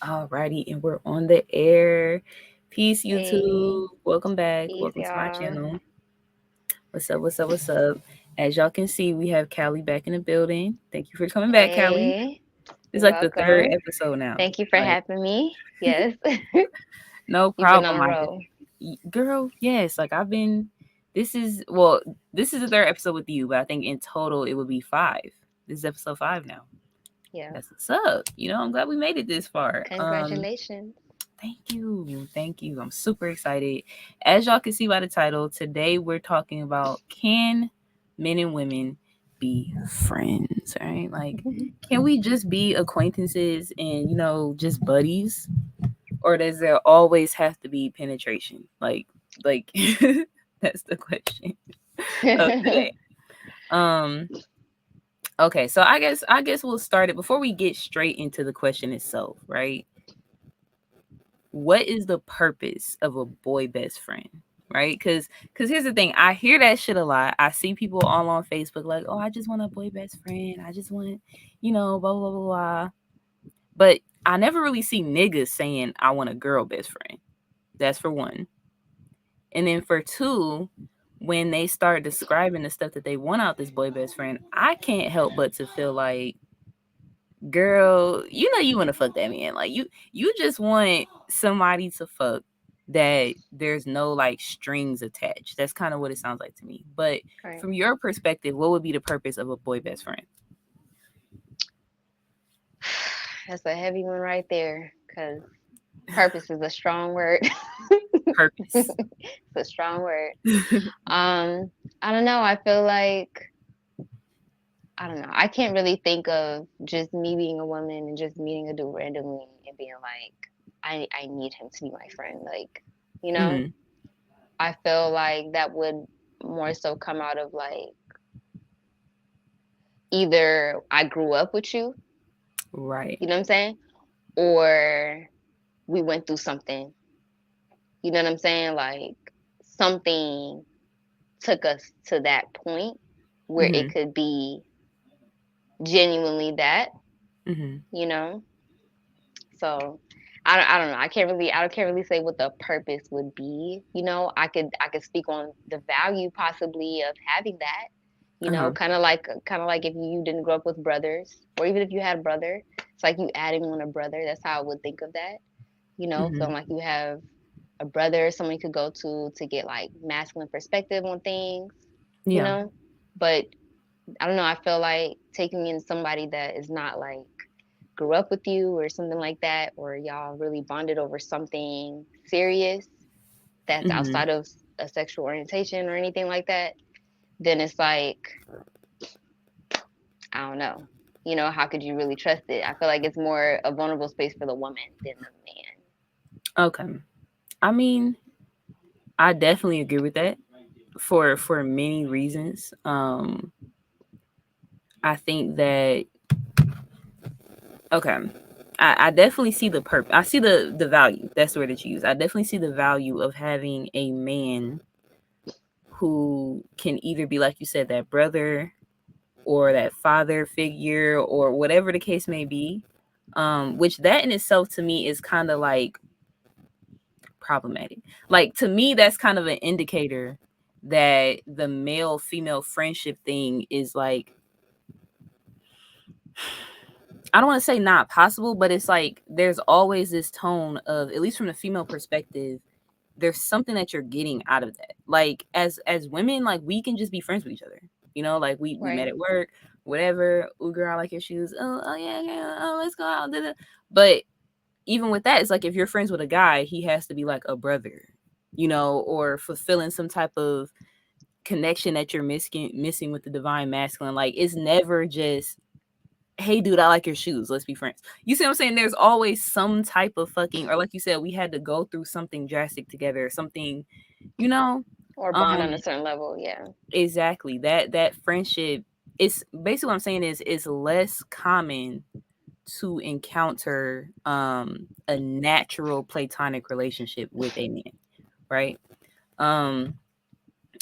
Alrighty, and we're on the air. Peace, Hey, YouTube. Welcome back. peace, Welcome to my y'all. channel. What's up? What's up? What's up? As y'all can see, we have Callie back in the building. Thank you for coming back, Callie. Hey, It's you're like the third welcome. episode now. Thank you for Like, having me. Yes, no you've been problem. on a roll. Girl, yes. Like I've been. This is well. This is the third episode with you, but I think in total it would be five. This is episode 5 now. Yeah, That's what's up. I'm glad we made it this far. congratulations. Thank you. Thank you. I'm super excited. As y'all can see by the title, today we're talking about can men and women be friends, right? Like, can we just be acquaintances and, just buddies? Or does there always have to be penetration? Like that's the question of today. Um, okay, so I guess we'll start it before we get straight into the question itself, right? What is the purpose of a boy best friend, right? Because here's the thing, I hear that shit a lot. I see people all on Facebook like, oh, I just want a boy best friend, I just want, blah blah blah blah. But I never really see niggas saying I want a girl best friend. That's for one. And then for two, when they start describing the stuff that they want out this boy best friend, I can't help but to feel like, girl, you want to fuck that man. Like you just want somebody to fuck that there's no like strings attached. That's kind of what it sounds like to me. But Right. from your perspective, what would be the purpose of a boy best friend? That's a heavy one right there, because purpose is a strong word. Purpose. It's a strong word. I don't know. I feel like I don't know. I can't really think of just me being a woman and just meeting a dude randomly and being like, I need him to be my friend. Like, you know. Hmm. I feel like that would more so come out of like either I grew up with you, Right. you know what I'm saying? Or we went through something, you know what I'm saying? Like something took us to that point where it Hmm. could be genuinely that, Hmm. you know? So I don't know. I can't really say what the purpose would be. You know, I could speak on the value possibly of having that. You know, Uh-huh. kind of like if you didn't grow up with brothers, or even if you had a brother, it's like you adding on a brother. That's how I would think of that. You know, Hmm. feeling like you have a brother, someone you could go to get like masculine perspective on things. You Yeah. know, but I don't know. I feel like taking in somebody that is not like grew up with you or something like that, or y'all really bonded over something serious that's Hmm. outside of a sexual orientation or anything like that, then it's like, I don't know. You know, how could you really trust it? I feel like it's more a vulnerable space for the woman than the man. Okay. I mean, I definitely agree with that for many reasons. I think that okay. I definitely see the purpose. I see the value. That's the word that you use. I definitely see the value of having a man who can either be, like you said, that brother or that father figure or whatever the case may be. Which that in itself to me is kind of like problematic. Like to me, that's kind of an indicator that the male female friendship thing is like, I don't want to say not possible, but it's like there's always this tone of, at least from the female perspective, there's something that you're getting out of that. Like as women, like we can just be friends with each other. Like we met Right. at work, whatever. Ooh, girl, I like your shoes. Oh yeah, yeah. Oh, let's go out. Da, da. But even with that, it's like if you're friends with a guy, he has to be like a brother, or fulfilling some type of connection that you're missing with the divine masculine. Like it's never just, hey dude, I like your shoes, let's be friends. You see what I'm saying? There's always some type of fucking, or like you said, we had to go through something drastic together, something, you know Or bond um on a certain level. Yeah. exactly. That friendship is basically what I'm saying is less common to encounter a natural platonic relationship with a man, right? um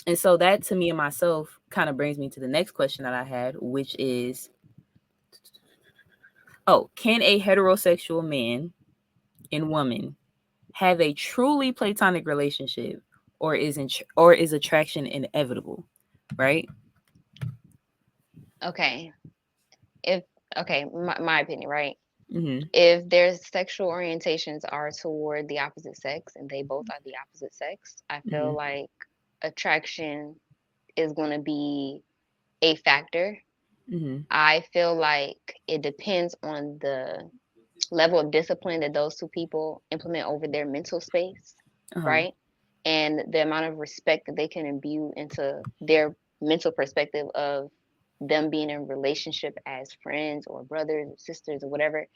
and so that to me and myself kind of brings me to the next question that I had, which is, oh, can a heterosexual man and woman have a truly platonic relationship, or is attraction inevitable, right? Okay. If okay, my opinion, right? Mm-hmm. If their sexual orientations are toward the opposite sex and they both are the opposite sex, I feel Mm-hmm. like attraction is going to be a factor. Mm-hmm. I feel like it depends on the level of discipline that those two people implement over their mental space, Uh-huh. right? And the amount of respect that they can imbue into their mental perspective of them being in relationship as friends or brothers or sisters or whatever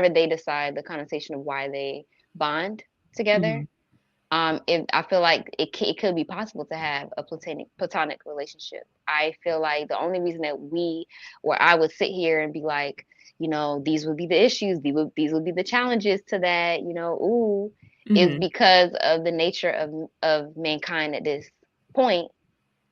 they decide the connotation of why they bond together. Mm-hmm. If I feel like it could be possible to have a platonic relationship. I feel like the only reason that or I would sit here and be like, these would be the issues, these would be the challenges to that, is Mm-hmm. because of the nature of mankind at this point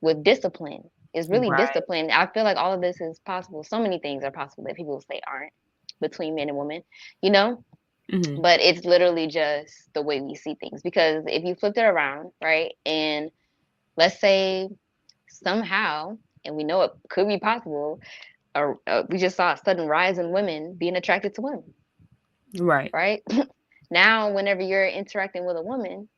with discipline. It's really Right. discipline. I feel like all of this is possible. So many things are possible that people say aren't between men and women, you know? Mm-hmm. But it's literally just the way we see things. Because if you flipped it around, right, and let's say somehow, and we know it could be possible, or we just saw a sudden rise in women being attracted to women, Right. right? Now, whenever you're interacting with a woman,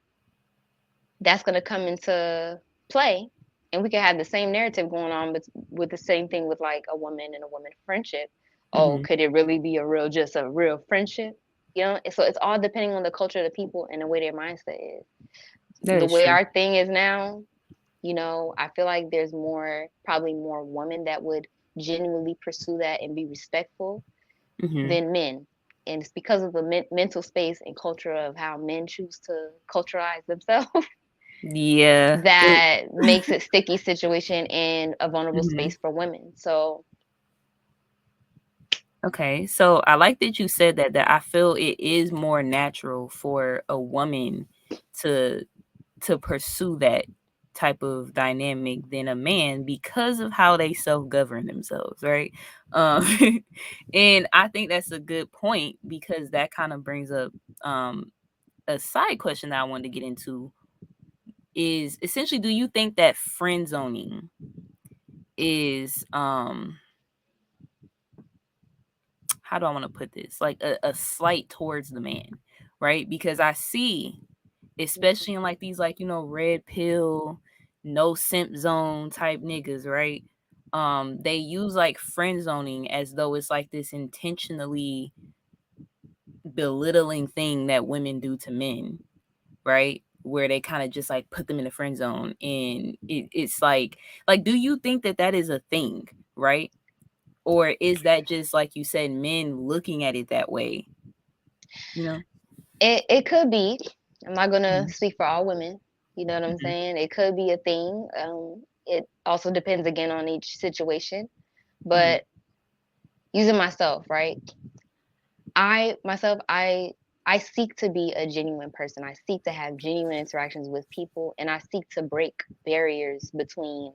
that's going to come into play, and we could have the same narrative going on with the same thing with like a woman and a woman friendship. Oh, Mm-hmm. could it really be just a real friendship? So it's all depending on the culture of the people and the way their mindset is. That The is way true. our thing is now, I feel like there's probably more women that would genuinely pursue that and be respectful Mm-hmm. than men. And it's because of the mental space and culture of how men choose to culturalize themselves Yeah. that makes it sticky situation and a vulnerable Mhm. space for women. So Okay, so I like that you said that I feel it is more natural for a woman to pursue that type of dynamic than a man because of how they self-govern themselves, right? Um, and I think that's a good point because that kind of brings up a side question that I wanted to get into is essentially, do you think that friend zoning is how do I want to put this? Like a slight towards the man, right? Because I see, especially in like these like, red pill, no simp zone type niggas, right? They use like friend zoning as though it's like this intentionally belittling thing that women do to men, right? Where they kind of just like put them in the friend zone, and it's like, do you think that that is a thing, right? Or is that just like you said, men looking at it that way, you know? it could be. I'm not gonna Mhm, speak for all women. You know what I'm mhm, saying? It could be a thing. It also depends again on each situation. mhm, But using myself, right? I seek to be a genuine person. I seek to have genuine interactions with people, and I seek to break barriers between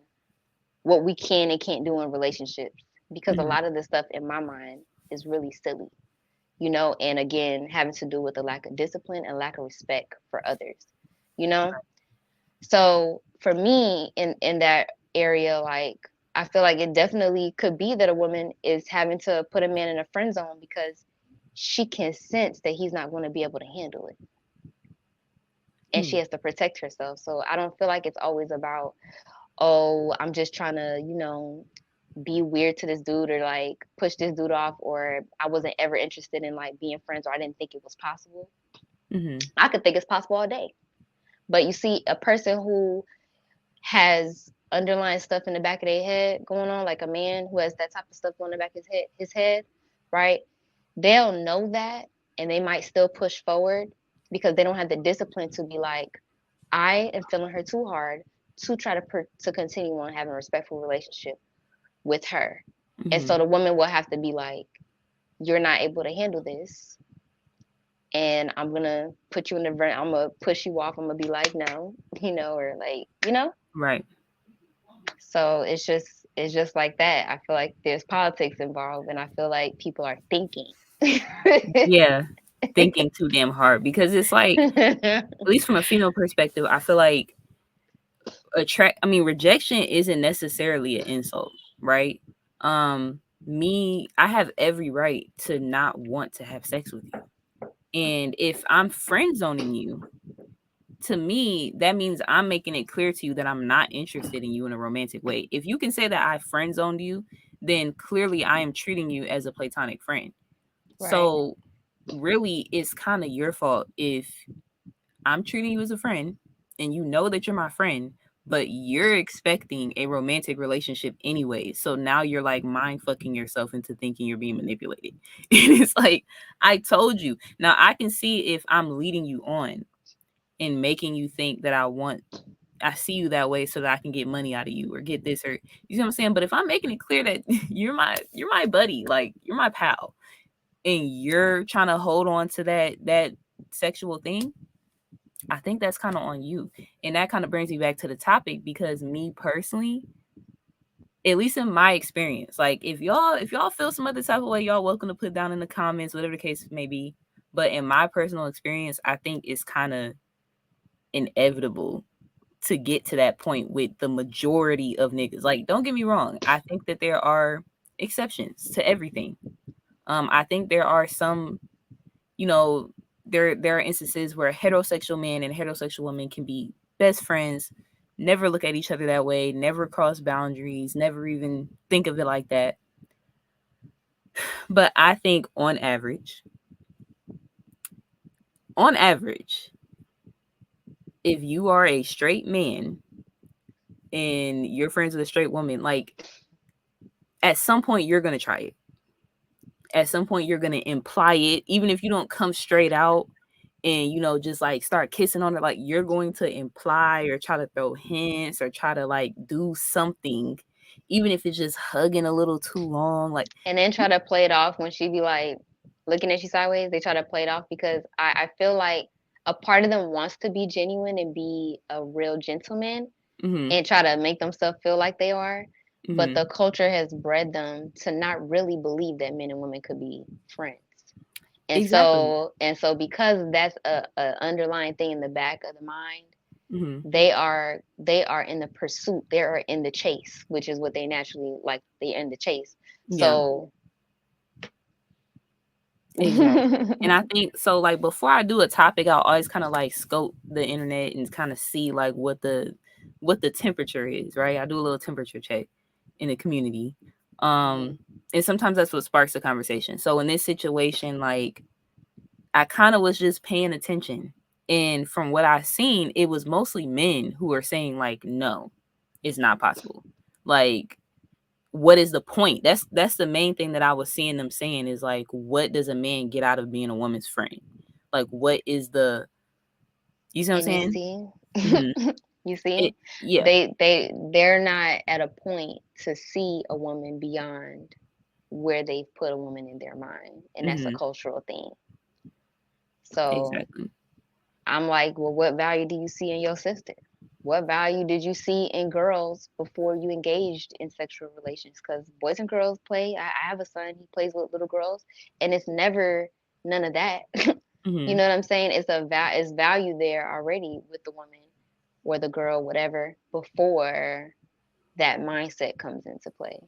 what we can and can't do in relationships. Because a mhm, lot of the stuff in my mind is really silly, and again, having to do with a lack of discipline and lack of respect for others, you know? So for me, in that area, like, I feel like it definitely could be that a woman is having to put a man in a friend zone because she can sense that he's not going to be able to handle it. And she mm, has to protect herself. So I don't feel like it's always about, oh, I'm just trying to, be weird to this dude or like push this dude off, or I wasn't ever interested in like being friends, or I didn't think it was possible. mhm, I could think it's possible all day. But you see a person who has underlying stuff in the back of their head going on, like a man who has that type of stuff going in the back of his head, right? They'll know that, and they might still push forward because they don't have the discipline to be like, I am feeling her too hard to try to continue on having a respectful relationship with her. And mhm. so the woman will have to be like, you're not able to handle this, and I'm gonna put you in the front. I'm gonna push you off. I'm gonna be like, no, or like. Right. So it's just like that. I feel like there's politics involved, and I feel like people are thinking. Yeah. thinking too damn hard, because it's like, at least from a female perspective, I feel like rejection isn't necessarily an insult, right? I have every right to not want to have sex with you. And if I'm friend zoning you, to me, that means I'm making it clear to you that I'm not interested in you in a romantic way. If you can say that I friend zoned you, then clearly I am treating you as a platonic friend. Right. So really, it's kind of your fault if I'm treating you as a friend and you know that you're my friend, but you're expecting a romantic relationship anyway. So now you're like mind fucking yourself into thinking you're being manipulated. And it's like, I told you. Now I can see if I'm leading you on and making you think that I see you that way so that I can get money out of you or get this, or you see what I'm saying? But if I'm making it clear that you're my buddy, like you're my pal, and you're trying to hold on to that sexual thing, I think that's kind of on you. And that kind of brings me back to the topic, because me personally, at least in my experience, like if y'all feel some other type of way, y'all welcome to put down in the comments, whatever the case may be. But in my personal experience, I think it's kind of inevitable to get to that point with the majority of niggas. Like, don't get me wrong, I think that there are exceptions to everything. I think there are some, you know, there are instances where a heterosexual man and a heterosexual woman can be best friends, never look at each other that way, never cross boundaries, never even think of it like that. But I think on average, if you are a straight man and you're friends with a straight woman, like at some point you're gonna try it. At some point you're gonna imply it, even if you don't come straight out and just like start kissing on it. Like you're going to imply or try to throw hints or try to like do something, even if it's just hugging a little too long. Like, And then try to play it off when she be like looking at you sideways. They try to play it off because I feel like a part of them wants to be genuine and be a real gentleman mm-hmm, and try to make themselves feel like they are. But mm-hmm. the culture has bred them to not really believe that men and women could be friends. And Exactly. so because that's a underlying thing in the back of the mind, Mm-hmm. they are in the pursuit, they are in the chase, which is what they naturally like. They're in the chase. Yeah, So exactly. And I think so, like before I do a topic, I'll always kind of like scope the internet and kind of see like what the temperature is, right? I do a little temperature check in the community. And sometimes that's what sparks the conversation. So in this situation, like I kind of was just paying attention. And from what I've seen, it was mostly men who are saying like, no, it's not possible. Like, what is the point? That's the main thing that I was seeing them saying is like, what does a man get out of being a woman's friend? Like, what is you see what I'm and you saying? see, Mm-hmm. you see, Yeah. they're not at a point to see a woman beyond where they've put a woman in their mind, and that's a Mm-hmm. cultural thing. So Exactly. I'm like, well, what value do you see in your sister? What value did you see in girls before you engaged in sexual relations? Because boys and girls play. I have a son, he plays with little girls, and it's never none of that. You Mm-hmm. know what I'm saying? It's value there already with the woman or the girl, whatever, before that mindset comes into play.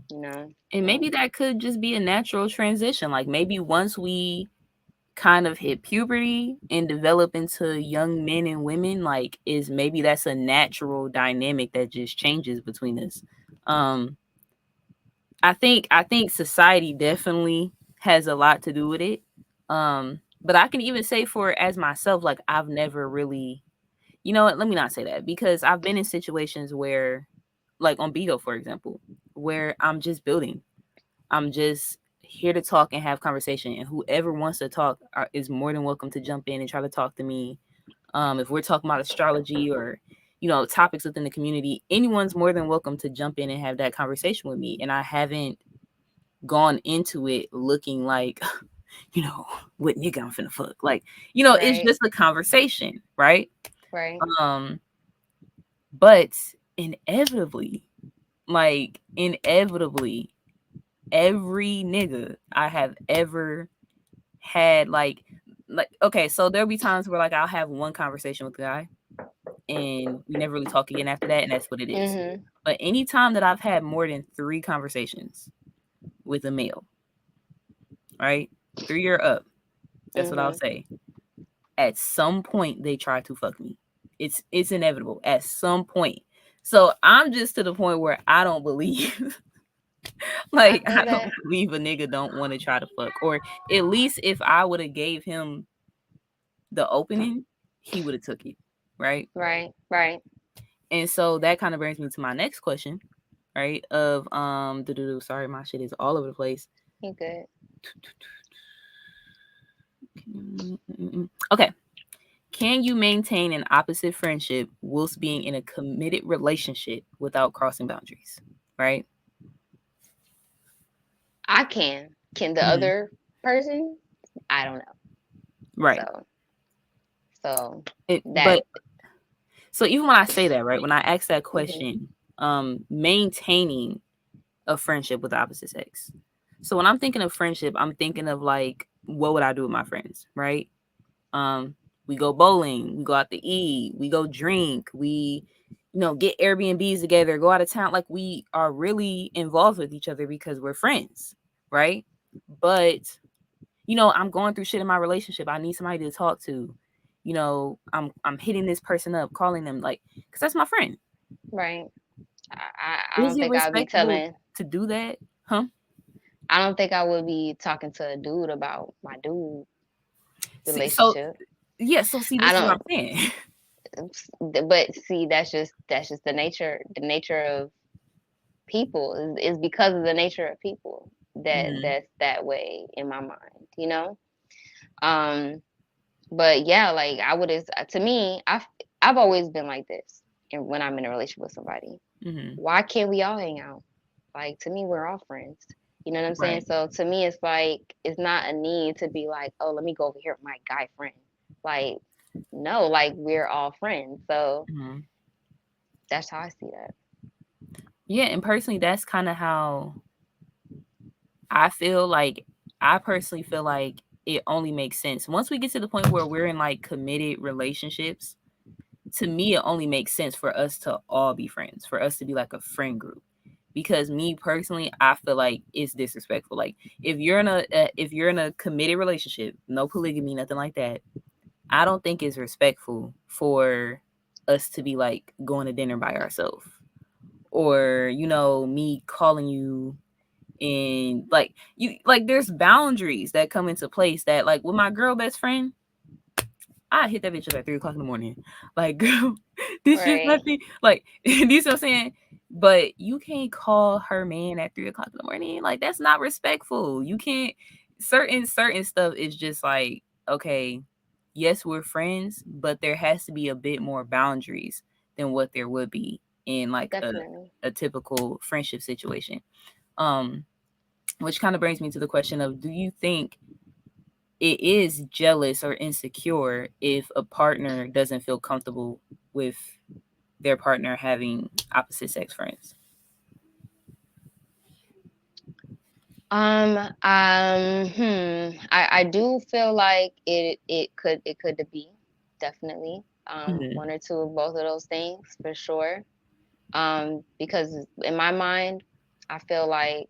You know? And maybe So that could just be a natural transition. Like maybe once we kind of hit puberty and develop into young men and women, like is maybe that's a natural dynamic that just changes between us. um I think society definitely has a lot to do with it. But I can even say for as myself, like I've never really, you know what, let me not say that, because I've been in situations where, like on Bigo for example, where I'm just building, I'm just here to talk and have conversation, and whoever wants to talk is more than welcome to jump in and try to talk to me. If we're talking about astrology or topics within the community, anyone's more than welcome to jump in and have that conversation with me. And I haven't gone into it looking like, what nigga I'm finna fuck. Like, it's right, just a conversation, right? right. Um, but inevitably, like inevitably, every nigga I have ever had like okay, so there'll be times where like I'll have one conversation with the guy and we never really talk again after that, and that's what it is. Mm-hmm. But anytime that I've had more than 3 conversations with a male, right? 3 or up, that's what I'll say. At some point they try to fuck me. It's inevitable at some point. So I'm just to the point where I don't believe like I don't believe a nigga don't want to try to fuck, or at least if I would have gave him the opening, he would have took it, right? Right. And so that kind of brings me to my next question, right? Of sorry, my shit is all over the place. You good? Okay. Can you maintain an opposite friendship whilst being in a committed relationship without crossing boundaries? Right? I can. Can the other person? I don't know. Right. So even when I say that, right? When I ask that question, maintaining a friendship with the opposite sex. So when I'm thinking of friendship, I'm thinking of like, what would I do with my friends, right? We go bowling, we go out to eat, we go drink, we, get Airbnbs together, go out of town. Like we are really involved with each other because we're friends, right? But, I'm going through shit in my relationship. I need somebody to talk to. I'm hitting this person up, calling them, like, because that's my friend. Right. I don't think I'd be telling to do that, huh? I don't think I would be talking to a dude about my dude relationship. So see, this is what I'm saying. But see, that's just the nature of people is because of the nature of people that's that way in my mind, but yeah, like to me, I've always been like this, and when I'm in a relationship with somebody, why can't we all hang out? Like, to me, we're all friends. You know what I'm saying? So to me, it's like, it's not a need to be like, oh, let me go over here with my guy friend. Like, no, like, we're all friends. So that's how I see that. Yeah, and personally, that's kind of how I feel. Like, I personally feel like it only makes sense once we get to the point where we're in like committed relationships. To me, it only makes sense for us to all be friends, for us to be like a friend group. Because me personally, I feel like it's disrespectful. Like, if you're in a committed relationship, no polygamy, nothing like that, I don't think it's respectful for us to be like going to dinner by ourselves, or me calling you, and like there's boundaries that come into place that, like, with my girl best friend, I hit that bitch up at 3 o'clock in the morning. Like, girl, this shit's nothing. Like, you see what I'm saying? But you can't call her man at 3 o'clock in the morning. Like, that's not respectful. You can't. Certain stuff is just like, okay, yes, we're friends, but there has to be a bit more boundaries than what there would be in like a typical friendship situation. Which kind of brings me to the question of, do you think it is jealous or insecure if a partner doesn't feel comfortable with their partner having opposite sex friends? I do feel like it could be, definitely, one or two of both of those things for sure. Because in my mind, I feel like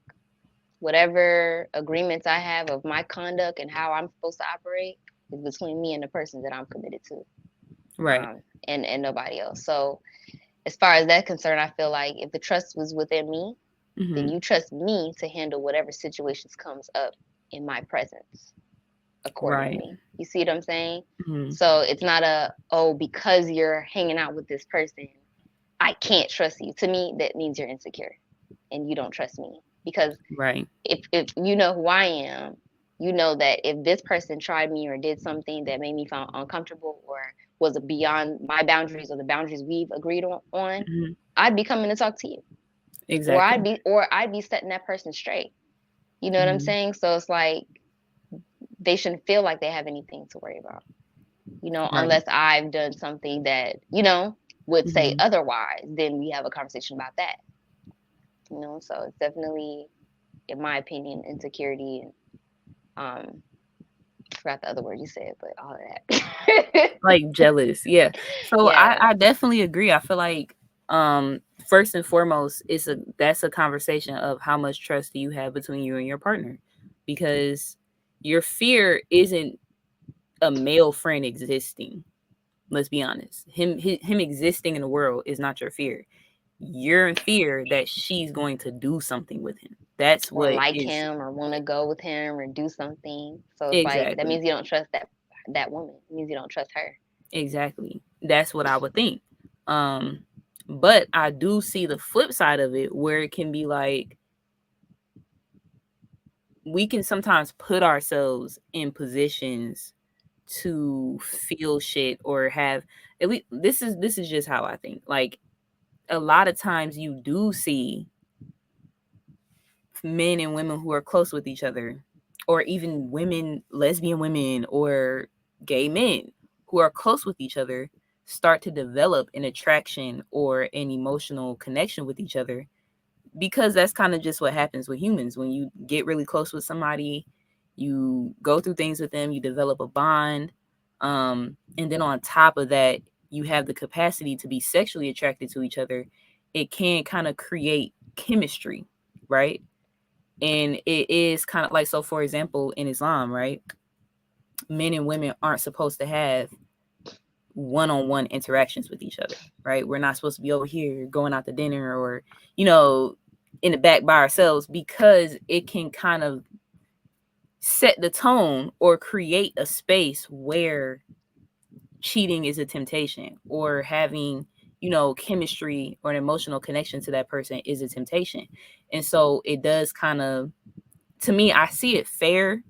whatever agreements I have of my conduct and how I'm supposed to operate is between me and the person that I'm committed to, right? And nobody else. So as far as that concerned, I feel like if the trust was within me, then you trust me to handle whatever situations comes up in my presence accordingly. Right. You see what I'm saying? So it's not because you're hanging out with this person, I can't trust you. To me, that means you're insecure and you don't trust me. Because if you know who I am, you know that if this person tried me or did something that made me feel uncomfortable or was beyond my boundaries or the boundaries we've agreed on, I'd be coming to talk to you. Exactly. Or I'd be setting that person straight. You know what I'm saying? So it's like they shouldn't feel like they have anything to worry about. Unless I've done something that, would say otherwise, then we have a conversation about that. So it's definitely, in my opinion, insecurity and forgot the other word you said, but all of that. Like jealous. Yeah. So Yeah. I definitely agree. I feel like first and foremost, that's a conversation of how much trust do you have between you and your partner, because your fear isn't a male friend existing. Let's be honest. Him existing in the world is not your fear. You're in fear that she's going to do something with him. That's Or what like is him or want to go with him or do something. So it's like that exactly. means you don't trust that woman. It means you don't trust her. Exactly. That's what I would think. Um, but I do see the flip side of it where it can be like we can sometimes put ourselves in positions to feel shit or have at least this is just how I think. Like a lot of times you do see men and women who are close with each other, or even women, lesbian women or gay men who are close with each other, start to develop an attraction or an emotional connection with each other, because that's kind of just what happens with humans. When you get really close with somebody, you go through things with them, you develop a bond, and then on top of that, you have the capacity to be sexually attracted to each other. It can kind of create chemistry, right? And it is kind of like, so for example, in Islam, right, men and women aren't supposed to have one-on-one interactions with each other, right? We're not supposed to be over here going out to dinner or, you know, in the back by ourselves, because it can kind of set the tone or create a space where cheating is a temptation, or having, you know, chemistry or an emotional connection to that person is a temptation. And so it does kind of, to me, I see it fair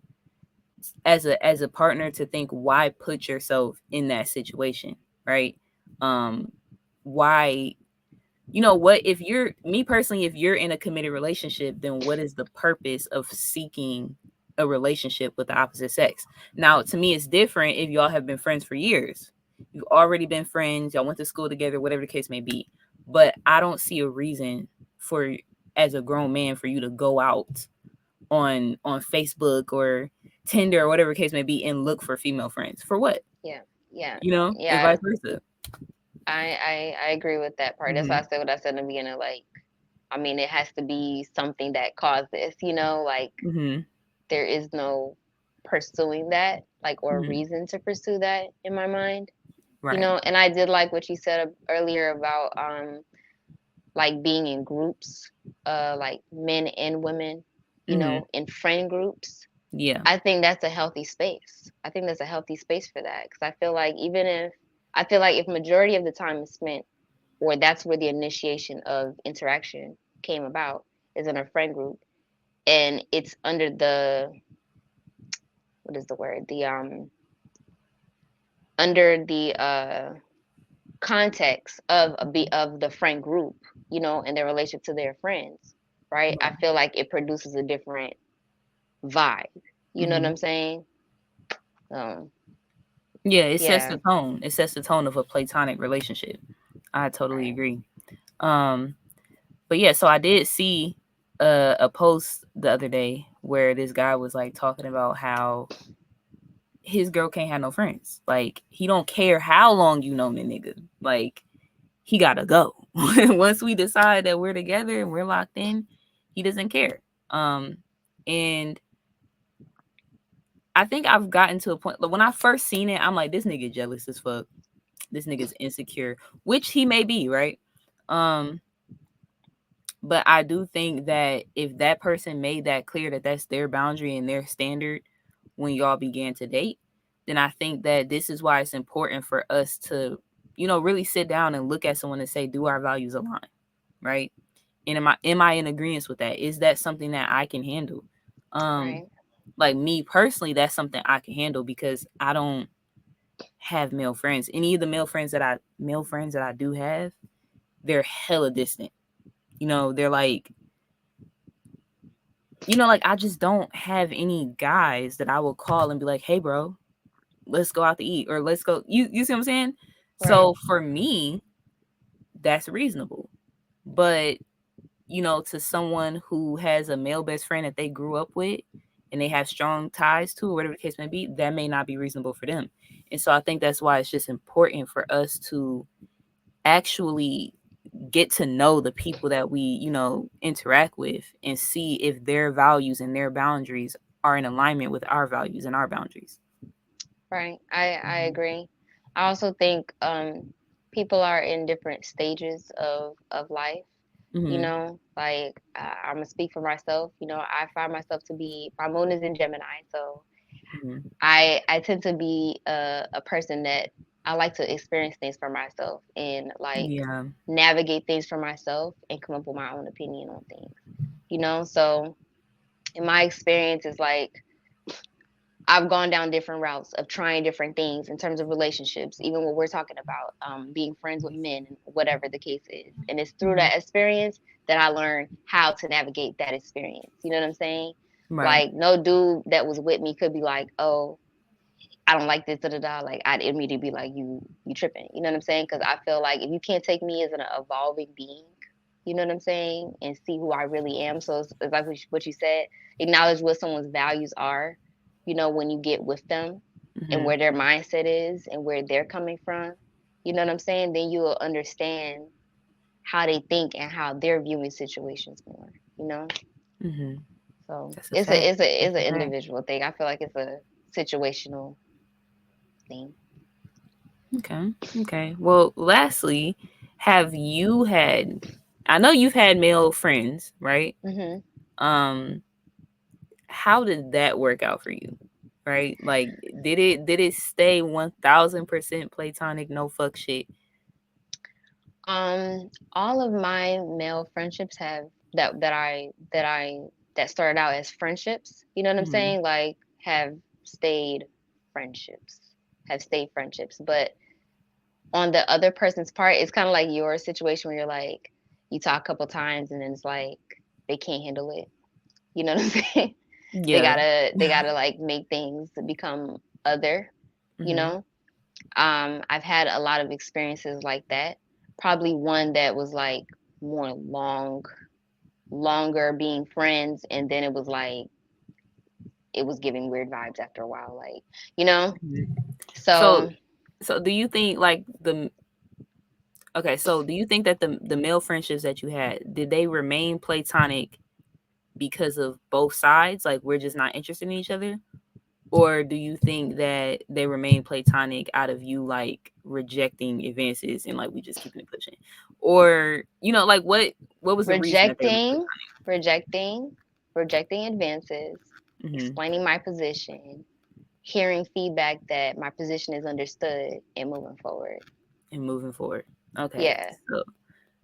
as a partner to think, why put yourself in that situation, right? um why, you know what, if you're, me personally, if you're in a committed relationship, then what is the purpose of seeking a relationship with the opposite sex? Now to me it's different if y'all have been friends for years, you've already been friends, y'all went to school together, whatever the case may be. But I don't see a reason for, as a grown man, for you to go out on Facebook or Tinder or whatever case may be and look for female friends. For what? Yeah. Yeah. You know, and Yeah. vice versa. I agree with that part. That's why I Mm-hmm. said what I said in the beginning. Like, I mean, it has to be something that caused this, like Mm-hmm. there is no pursuing that, like, or Mm-hmm. reason to pursue that in my mind, Right. and I did like what you said earlier about, like being in groups, like men and women, Mm-hmm. in friend groups. Yeah. I think that's a healthy space. I think that's a healthy space for that, because I feel like if majority of the time is spent, or that's where the initiation of interaction came about, is in a friend group, and it's under the, what is the word, the under the context of of the friend group, and their relationship to their friends, right? I Right. feel like it produces a different vibe. You know what Mm-hmm. I'm saying? Um, Yeah, it sets yeah. the tone. It sets the tone of a platonic relationship. I totally Right. agree. Um, but yeah, so I did see a post the other day where this guy was like talking about how his girl can't have no friends. Like he don't care how long you know the nigga. Like he gotta go. Once we decide that we're together and we're locked in, he doesn't care. And I think I've gotten to a point, like when I first seen it, I'm like, this nigga jealous as fuck. This nigga's insecure, which he may be, right? Um, but I do think that if that person made that clear that that's their boundary and their standard when y'all began to date, then I think that this is why it's important for us to, you know, really sit down and look at someone and say, do our values align, right? And am I in agreement with that? Is that something that I can handle? Um, Right. like me personally, that's something I can handle because I don't have male friends. Any of the male friends that I do have, they're hella distant. You know, they're like, you know, like I just don't have any guys that I will call and be like, hey bro, let's go out to eat or let's go. You see what I'm saying? Right. So for me, that's reasonable. But you know, to someone who has a male best friend that they grew up with and they have strong ties to, or whatever the case may be, that may not be reasonable for them. And so I think that's why it's just important for us to actually get to know the people that we, interact with, and see if their values and their boundaries are in alignment with our values and our boundaries. Right. I Mhm. agree. I also think people are in different stages of life. You Mhm. know, like I'm gonna speak for myself. You know, I find myself to be my moon is in Gemini, so Mhm. I tend to be a person that I like to experience things for myself and like Yeah. navigate things for myself and come up with my own opinion on things. You know, so in my experience, is like I've gone down different routes of trying different things in terms of relationships, even what we're talking about, being friends with men, whatever the case is. And it's through Mhm. that experience that I learned how to navigate that experience. You know what I'm saying? Right. Like, no dude that was with me could be like, oh, I don't like this, da da da. Like, I'd immediately be like, you tripping. You know what I'm saying? Because I feel like if you can't take me as an evolving being, you know what I'm saying, and see who I really am. So it's like what you said, acknowledge what someone's values are, you know, when you get with them and Mhm. where their mindset is and where they're coming from. You know what I'm saying? Then you'll understand how they think and how they're viewing situations more, you know? Mhm. So That's a fact. That's it's an a fact. individual thing. I feel like it's a situational thing. Okay. Okay. Well, lastly, have you had, I know you've had male friends, right? Hmm. Um, how did that work out for you? Right? Like, did it stay 1000% platonic, no fuck shit? All of my male friendships have that started out as friendships. You know what I'm Mhm. saying? Like have stayed friendships, have stayed friendships. But on the other person's part, it's kind of like your situation where you're like, you talk a couple times and then it's like they can't handle it. You know what I'm saying? Yeah. They gotta like make things become other. You Mhm. know, I've had a lot of experiences like that. Probably one that was like more longer being friends, and then it was like it was giving weird vibes after a while, like you know. Mhm. So, So do you think like the okay, so do you think that the male friendships that you had, did they remain platonic because of both sides? Like, we're just not interested in each other? Or do you think that they remain platonic out of you like rejecting advances and like we just keeping it pushing? Or, like what was the reason that they were rejecting, rejecting, rejecting advances, platonic? explaining my position, hearing feedback that my position is understood, and moving forward. And moving forward. Okay. Yeah. So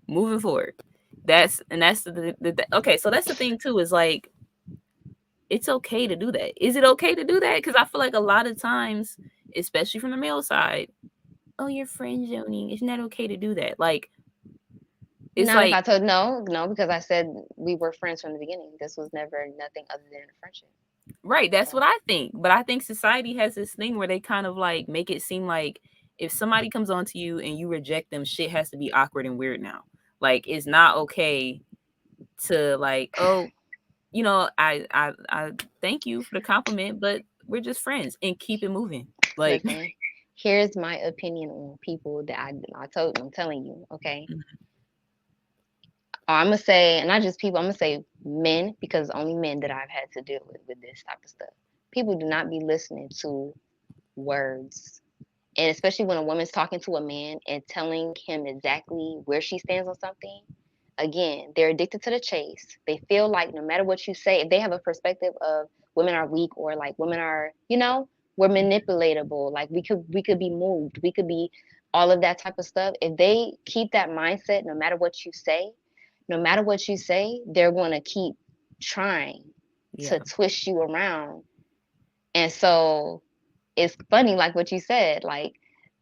moving forward. That's okay, so that's the thing too, is like it's okay to do that. Is it okay to do that? Because I feel like a lot of times, especially from the male side, oh, you're friend zoning. Isn't that okay to do that? Like, it's Not if I like, told no, no, because I said we were friends from the beginning. This was never nothing other than a friendship. right, that's So what I think. But I think society has this thing where they kind of like make it seem like if somebody comes on to you and you reject them, shit has to be awkward and weird now. Like, it's not okay to like, oh, I thank you for the compliment, but we're just friends and keep it moving. Like, listen, here's my opinion on people that I'm telling you, okay? I'm gonna say, and not just people, I'm gonna say men because only men that I've had to deal with this type of stuff. People do not be listening to words, and especially when a woman's talking to a man and telling him exactly where she stands on something. Again, they're addicted to the chase. They feel like no matter what you say, if they have a perspective of women are weak or like women are, you know, we're manipulatable, like we could be moved, we could be all of that type of stuff. If they keep that mindset, no matter what you say, no matter what you say, they're going to keep trying to yeah, twist you around. And so it's funny, like what you said, like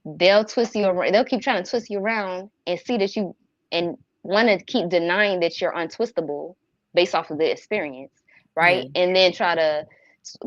they'll twist you around, they'll keep trying to twist you around and see that you and want to keep denying that you're untwistable based off of the experience, yeah, right? And then try to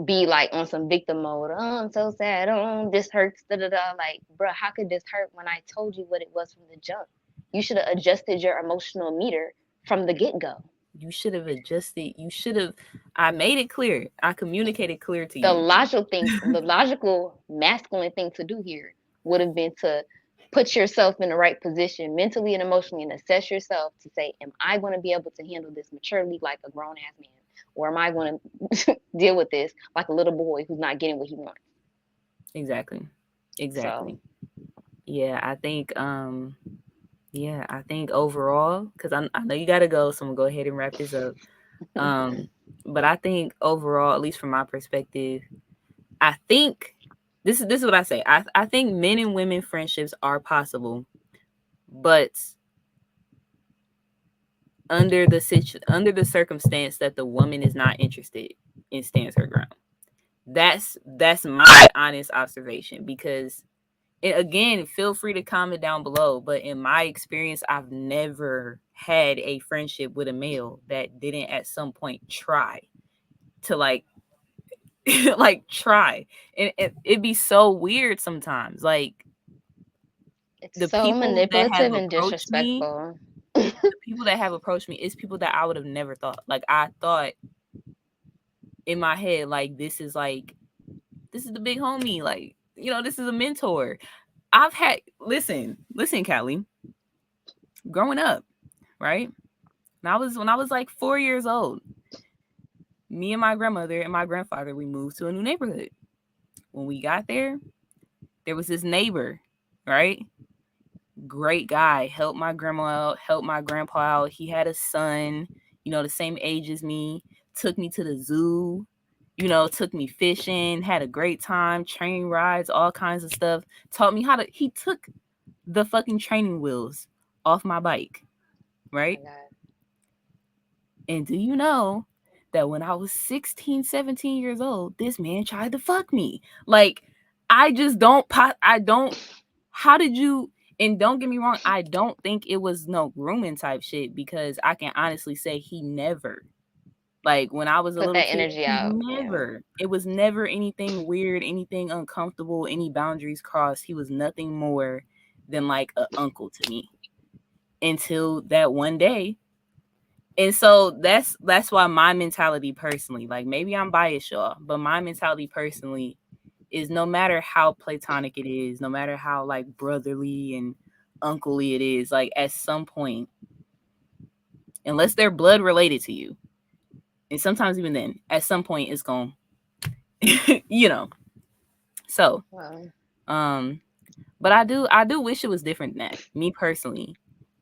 be like on some victim mode. Oh, I'm so sad. Oh, this hurts. Da da da. Like, bro, how could this hurt when I told you what it was from the jump? You should have adjusted your emotional meter from the get go. You should have adjusted. You should have. I made it clear. I communicated clear to The you. logical masculine thing to do here would have been to put yourself in the right position mentally and emotionally and assess yourself to say, am I going to be able to handle this maturely like a grown ass man? Or am I going to deal with this like a little boy who's not getting what he wants? Exactly. So Exactly. Yeah, I think overall, because I know you gotta go, so I'm gonna go ahead and wrap this up. Um, but I think overall, at least from my perspective, I think this is what I say. I think men and women friendships are possible, but under the circumstance that the woman is not interested and stands her ground. That's my honest observation, because and again, feel free to comment down below, but in my experience, I've never had a friendship with a male that didn't at some point try to like like try. And it'd be so weird sometimes. Like it's the so people that have manipulative and approached me, disrespectful. the people that have approached me is people that I would have never thought. Like I thought in my head, this is the big homie, like, this is a mentor. I've had listen, Callie, growing up, right? When I was like 4 years old, me and my grandmother and my grandfather, we moved to a new neighborhood. When we got there was this neighbor, right? Great guy, helped my grandma out, helped my grandpa out. He had a son, the same age as me, took me to the zoo, took me fishing, had a great time, train rides, all kinds of stuff. Taught me he took the fucking training wheels off my bike, Oh my right? God. And do you know that when I was 16, 17 years old, this man tried to fuck me? Like, I just I don't, how did you, and don't get me wrong, I don't think it was no grooming type shit, because I can honestly say he never, like when I was a Put little that kid, energy out. Yeah. it was never anything weird, anything uncomfortable, any boundaries crossed. He was nothing more than like an uncle to me until that one day. And so that's why my mentality personally, like maybe I'm biased, y'all, but my mentality personally is no matter how platonic it is, no matter how like brotherly and unclely it is, like at some point, unless they're blood related to you, and sometimes even then, at some point it's going, you know. So, Well, um, but I do wish it was different than that. Me personally,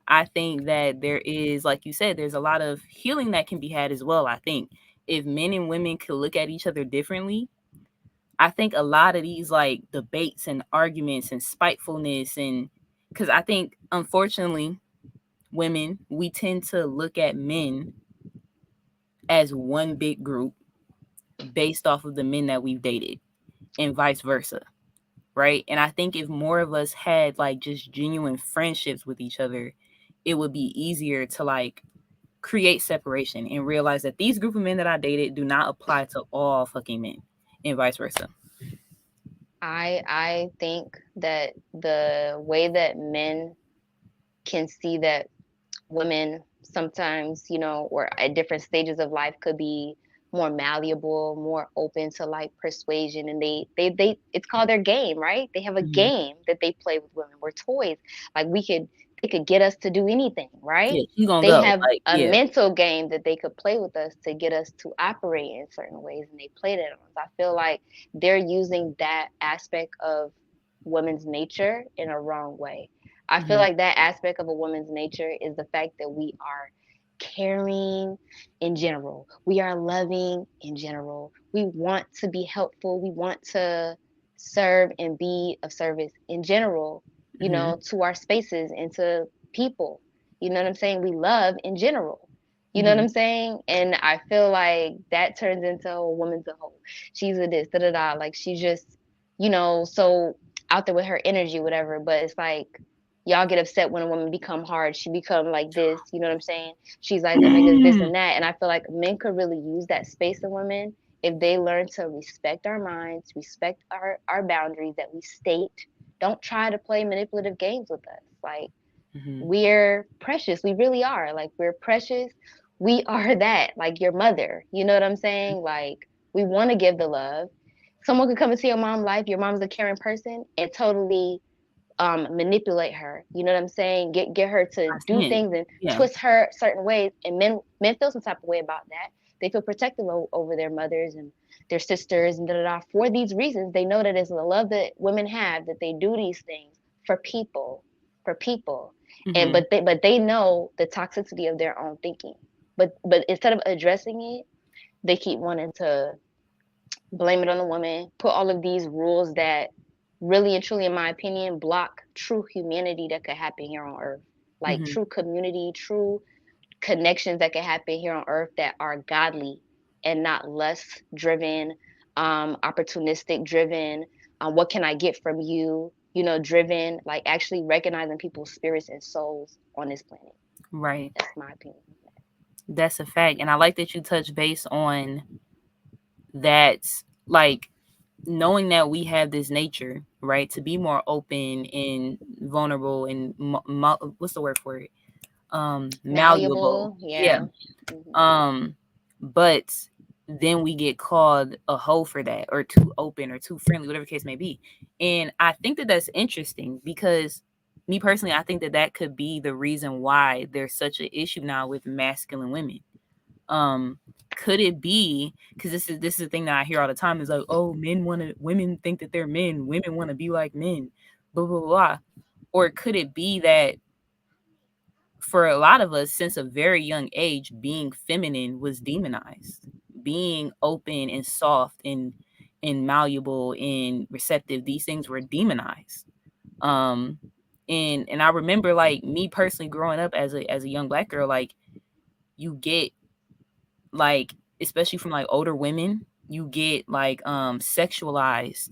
I think that there is, like you said, there's a lot of healing that can be had as well. I think if men and women could look at each other differently, I think a lot of these like debates and arguments and spitefulness, and because I think unfortunately women, we tend to look at men as one big group based off of the men that we've dated and vice versa, right? And I think if more of us had like just genuine friendships with each other, it would be easier to like create separation and realize that these group of men that I dated do not apply to all fucking men and vice versa. I think that the way that men can see that women sometimes, or at different stages of life could be more malleable, more open to like persuasion, and they it's called their game, right? They have a Mm-hmm. game that they play with women. We're toys. Like they could get us to do anything, right? Yeah, she's gonna They go. have Like, a yeah. mental game that they could play with us to get us to operate in certain ways, and they play that on us. I feel like they're using that aspect of women's nature in a wrong way. I feel Mm-hmm. like that aspect of a woman's nature is the fact that we are caring in general. We are loving in general. We want to be helpful. We want to serve and be of service in general, Mm-hmm. to our spaces and to people. You know what I'm saying? We love in general. You know what Mm-hmm. I'm saying? And I feel like that turns into a woman's a whole. She's a this, da da da. Like she's just, so out there with her energy, whatever. But it's like y'all get upset when a woman become hard. She become like this. You know what I'm saying? She's like the niggas this and that. And I feel like men could really use that space in women if they learn to respect our minds, respect our boundaries that we state. Don't try to play manipulative games with us. Like Mm-hmm. we're precious. We really are. Like we're precious. we are that, like your mother. You know what I'm saying? Like we want to give the love. Someone could come into your mom's life. Your mom's a caring person, and totally manipulate her. You know what I'm saying? Get her to do 100%. things and Yeah. twist her certain ways. And men feel some type of way about that. They feel protective over their mothers and their sisters and da da da. For these reasons, they know that it's the love that women have that they do these things for people, for people. And Hmm. but they know the toxicity of their own thinking. But instead of addressing it, they keep wanting to blame it on the woman, put all of these rules that really and truly, in my opinion, block true humanity that could happen here on earth. Like Hmm. true community, true connections that could happen here on earth that are godly and not less driven, opportunistic driven. What can I get from you? You know, driven, like actually recognizing people's spirits and souls on this planet. Right. That's my opinion. That's a fact. And I like that you touch base on that, like knowing that we have this nature, right, to be more open and vulnerable and what's the word for it? Malleable. Malleable, Yeah. yeah. Hmm. Um, but then we get called a hoe for that, or too open, or too friendly, whatever the case may be. And I think that that's interesting because, me personally, I think that that could be the reason why there's such an issue now with masculine women. Um, could it be because this is the thing that I hear all the time is like, oh, women think that they're men, women want to be like men, blah blah blah. Or could it be that for a lot of us, since a very young age, being feminine was demonized. Being open and soft and malleable and receptive, these things were demonized. Um, and I remember, like, me personally growing up as a young black girl, like, you get, like, especially from like older women, you get like sexualized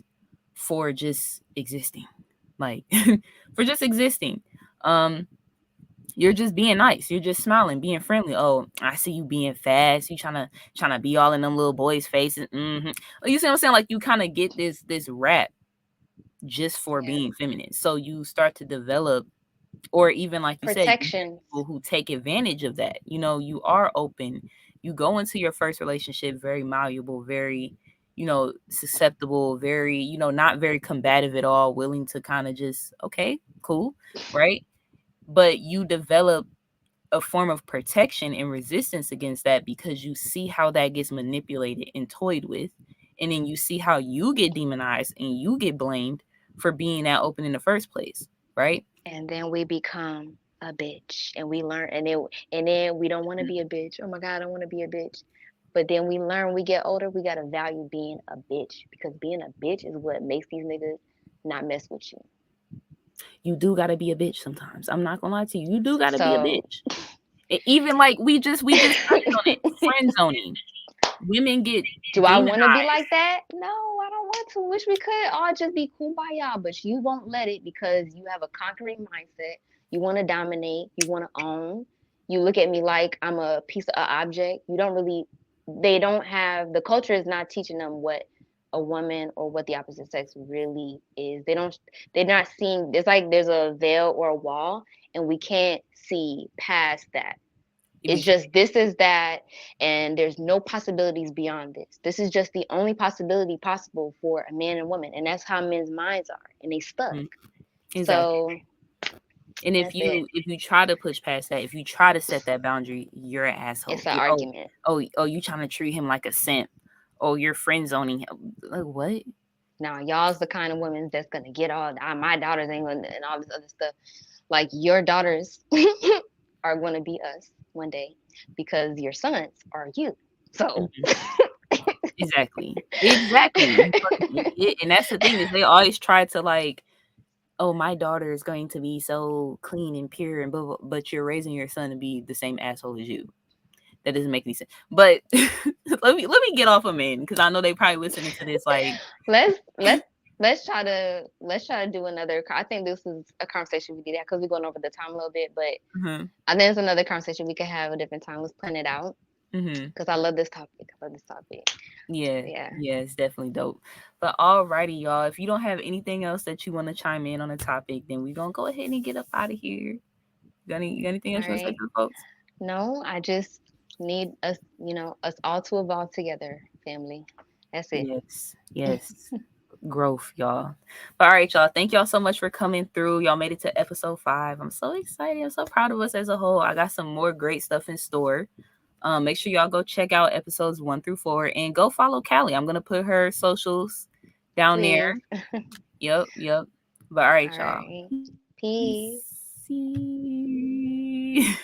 for just existing, like for just existing. Um, you're just being nice. You're just smiling, being friendly. Oh, I see you being fast. You trying to be all in them little boys' faces. You see what I'm saying? Like, you kind of get this rap just for Yeah. being feminine. So you start to develop, or even like you said, you get Protection. people who take advantage of that. You are open. You go into your first relationship very malleable, very, susceptible, very, not very combative at all, willing to kind of just, okay, cool, right? But you develop a form of protection and resistance against that because you see how that gets manipulated and toyed with. And then you see how you get demonized and you get blamed for being that open in the first place, right? And then we become a bitch and we learn and then we don't want to be a bitch. Oh my god, I don't want to be a bitch. But then we learn we get older, we gotta value being a bitch because being a bitch is what makes these niggas not mess with you. You do gotta be a bitch sometimes. I'm not gonna lie to you. You do gotta be a So bitch. Even like we just touched on it, friend zoning. Women get do I want to be demonized. like that? No, I don't want to. Wish we could all just be cool by y'all, but you won't let it because you have a conquering mindset. You want to dominate. You want to own. You look at me like I'm a piece of object. You don't really. They don't have the culture is not teaching them what a woman or what the opposite sex really is. They don't. They're not seeing. It's like there's a veil or a wall, and we can't see past that. It's Because just this is that, and there's no possibilities beyond this. This is just the only possibility possible for a man and woman, and that's how men's minds are, and they stuck. exactly. So And if that's it. you try to push past that, if you try to set that boundary, you're an asshole. It's an argument. You trying to treat him like a simp. Oh, you're friend zoning him. Like, what? Now y'all's the kind of women that's gonna get all my daughters ain't gonna and all this other stuff. Like your daughters are gonna be us one day because your sons are you. So Mhm. Exactly. Exactly. You fucking idiot. And that's the thing is they always try to, like, oh, my daughter is going to be so clean and pure and blah, blah, but you're raising your son to be the same asshole as you. That doesn't make any sense. But let me get off of men because I know they probably listening to this like, let's let's let's try to do another. I think this is a conversation we did because we're going over the time a little bit, but mhm, I think it's another conversation we could have a different time. Let's plan it out mhm. because I love this topic. I love this topic. Yeah, Yeah. yeah, it's definitely dope. But alrighty, y'all. If you don't have anything else that you want to chime in on a topic, then we're gonna go ahead and get up out of here. You got anything All else you want to say right. to the folks? No, I just need us, us all to evolve together, family. That's it. Yes. Growth, y'all. But all right, y'all. Thank y'all so much for coming through. Y'all made it to episode 5. I'm so excited. I'm so proud of us as a whole. I got some more great stuff in store. Make sure y'all go check out episodes 1 through 4 and go follow Callie. I'm gonna put her socials down Please. there. Yep. But all right, All y'all. right. Peace. See.